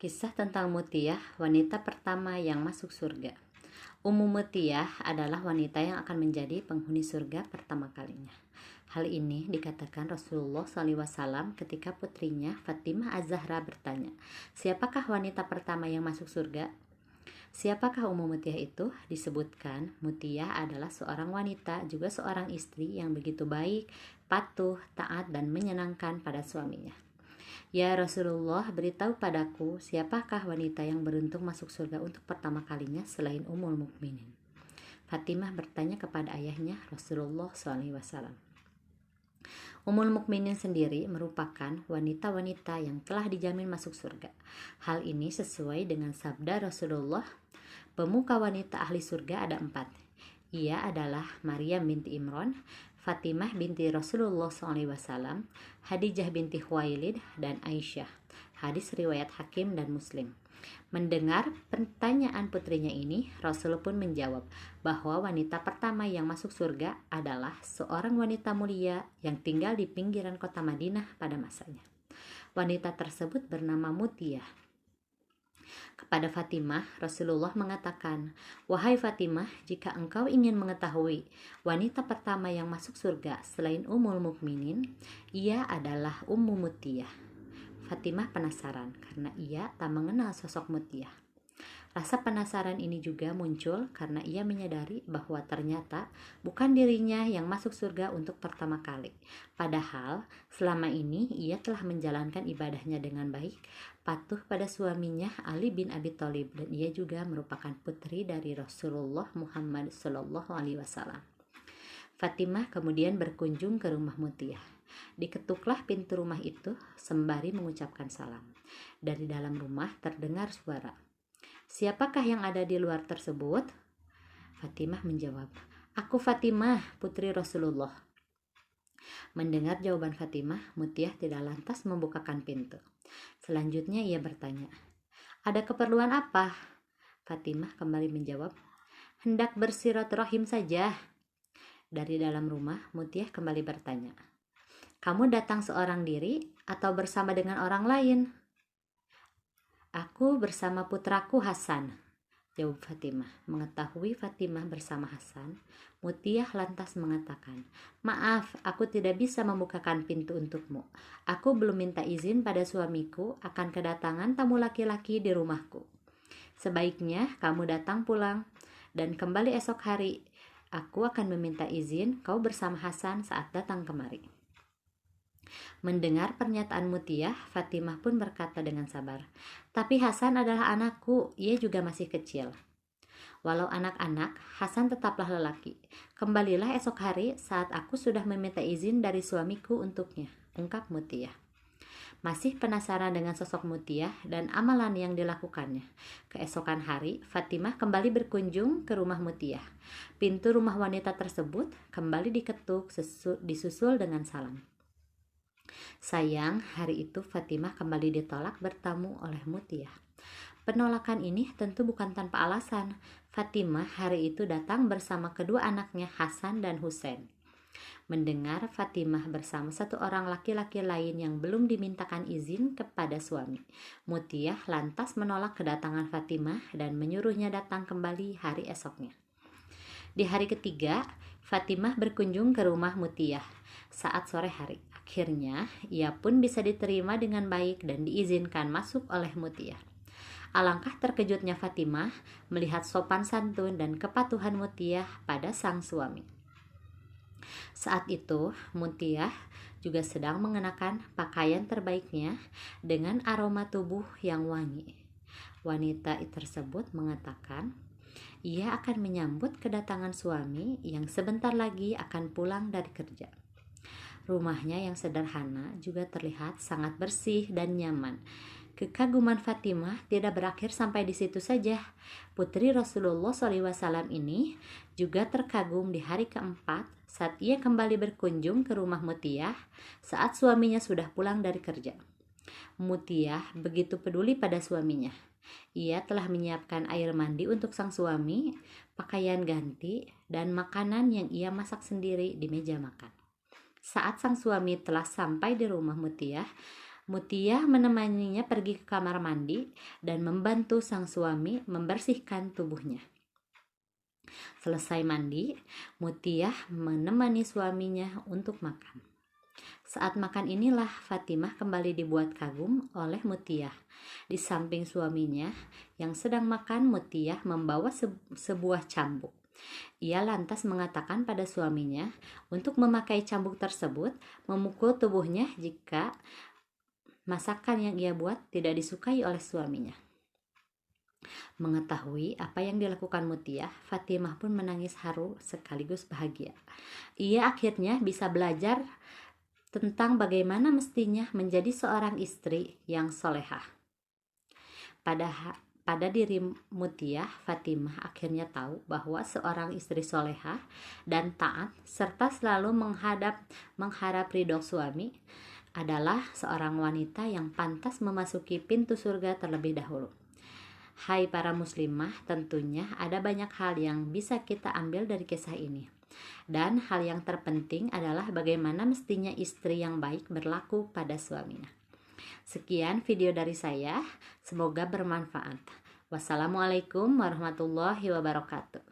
Kisah tentang Mutiyah, wanita pertama yang masuk surga. Ummu Mutiyah adalah wanita yang akan menjadi penghuni surga pertama kalinya. Hal ini dikatakan Rasulullah SAW ketika putrinya Fatimah Az-Zahra bertanya, "Siapakah wanita pertama yang masuk surga?" Siapakah Ummu Mutiyah itu? Disebutkan Mutiyah adalah seorang wanita, juga seorang istri yang begitu baik, patuh, taat, dan menyenangkan pada suaminya. "Ya Rasulullah, beritahu padaku, siapakah wanita yang beruntung masuk surga untuk pertama kalinya selain Ummul Mukminin?" Fatimah bertanya kepada ayahnya Rasulullah SAW. Ummul Mukminin sendiri merupakan wanita-wanita yang telah dijamin masuk surga. Hal ini sesuai dengan sabda Rasulullah, pemuka wanita ahli surga ada 4. Ia adalah Maryam binti Imran, Fatimah binti Rasulullah SAW, Khadijah binti Khuwailid, dan Aisyah. Hadis riwayat Hakim dan Muslim. Mendengar pertanyaan putrinya ini, Rasul pun menjawab bahwa wanita pertama yang masuk surga adalah seorang wanita mulia yang tinggal di pinggiran kota Madinah pada masanya. Wanita tersebut bernama Mutiyah. Kepada Fatimah, Rasulullah mengatakan, "Wahai Fatimah, jika engkau ingin mengetahui wanita pertama yang masuk surga selain Ummul Mukminin, ia adalah Ummu Mutiyah." Fatimah penasaran karena ia tak mengenal sosok Mutiyah. Rasa penasaran ini juga muncul karena ia menyadari bahwa ternyata bukan dirinya yang masuk surga untuk pertama kali. Padahal selama ini ia telah menjalankan ibadahnya dengan baik, patuh pada suaminya Ali bin Abi Thalib, dan ia juga merupakan putri dari Rasulullah Muhammad SAW. Fatimah kemudian berkunjung ke rumah Mutiyah. Diketuklah pintu rumah itu sembari mengucapkan salam. Dari dalam rumah terdengar suara, "Siapakah yang ada di luar tersebut?" Fatimah menjawab, "Aku Fatimah, putri Rasulullah." Mendengar jawaban Fatimah, Mutiyah tidak lantas membukakan pintu. Selanjutnya ia bertanya, "Ada keperluan apa?" Fatimah kembali menjawab, "Hendak bersilaturahim saja." Dari dalam rumah, Mutiyah kembali bertanya, "Kamu datang seorang diri atau bersama dengan orang lain?" "Aku bersama putraku Hasan," jawab Fatimah. Mengetahui Fatimah bersama Hasan, Mutiyah lantas mengatakan, "Maaf, aku tidak bisa membukakan pintu untukmu. Aku belum minta izin pada suamiku akan kedatangan tamu laki-laki di rumahku. Sebaiknya kamu datang pulang dan kembali esok hari. Aku akan meminta izin kau bersama Hasan saat datang kemari." Mendengar pernyataan Mutiyah, Fatimah pun berkata dengan sabar, "Tapi Hasan adalah anakku, ia juga masih kecil." "Walau anak-anak, Hasan tetaplah lelaki. Kembalilah esok hari saat aku sudah meminta izin dari suamiku untuknya," ungkap Mutiyah. Masih penasaran dengan sosok Mutiyah dan amalan yang dilakukannya, keesokan hari Fatimah kembali berkunjung ke rumah Mutiyah. Pintu rumah wanita tersebut kembali diketuk disusul dengan salam. Sayang, hari itu Fatimah kembali ditolak bertamu oleh Mutiyah. Penolakan ini tentu bukan tanpa alasan. Fatimah hari itu datang bersama kedua anaknya Hasan dan Husain. Mendengar Fatimah bersama satu orang laki-laki lain yang belum dimintakan izin kepada suami, Mutiyah lantas menolak kedatangan Fatimah dan menyuruhnya datang kembali hari esoknya. Di hari ketiga, Fatimah berkunjung ke rumah Mutiyah saat sore hari. Akhirnya, ia pun bisa diterima dengan baik dan diizinkan masuk oleh Mutiyah. Alangkah terkejutnya Fatimah melihat sopan santun dan kepatuhan Mutiyah pada sang suami. Saat itu, Mutiyah juga sedang mengenakan pakaian terbaiknya dengan aroma tubuh yang wangi. Wanita tersebut mengatakan, ia akan menyambut kedatangan suami yang sebentar lagi akan pulang dari kerja. Rumahnya yang sederhana juga terlihat sangat bersih dan nyaman. Kekaguman Fatimah tidak berakhir sampai di situ saja. Putri Rasulullah SAW ini juga terkagum di hari keempat saat ia kembali berkunjung ke rumah Mutiyah saat suaminya sudah pulang dari kerja. Mutiyah begitu peduli pada suaminya. Ia telah menyiapkan air mandi untuk sang suami, pakaian ganti, dan makanan yang ia masak sendiri di meja makan. Saat sang suami telah sampai di rumah Mutiyah, Mutiyah menemaninya pergi ke kamar mandi dan membantu sang suami membersihkan tubuhnya. Selesai mandi, Mutiyah menemani suaminya untuk makan. Saat makan inilah Fatimah kembali dibuat kagum oleh Mutiyah. Di samping suaminya yang sedang makan, Mutiyah membawa sebuah cambuk. Ia lantas mengatakan pada suaminya untuk memakai cambuk tersebut, memukul tubuhnya jika masakan yang ia buat tidak disukai oleh suaminya. Mengetahui apa yang dilakukan Mutiyah, Fatimah pun menangis haru sekaligus bahagia. Ia akhirnya bisa belajar tentang bagaimana mestinya menjadi seorang istri yang solehah. Pada diri Mutiyah, Fatimah akhirnya tahu bahwa seorang istri solehah dan taat serta selalu mengharap ridho suami adalah seorang wanita yang pantas memasuki pintu surga terlebih dahulu. Hai para muslimah, tentunya ada banyak hal yang bisa kita ambil dari kisah ini. Dan hal yang terpenting adalah bagaimana mestinya istri yang baik berlaku pada suaminya. Sekian video dari saya, semoga bermanfaat. Wassalamualaikum warahmatullahi wabarakatuh.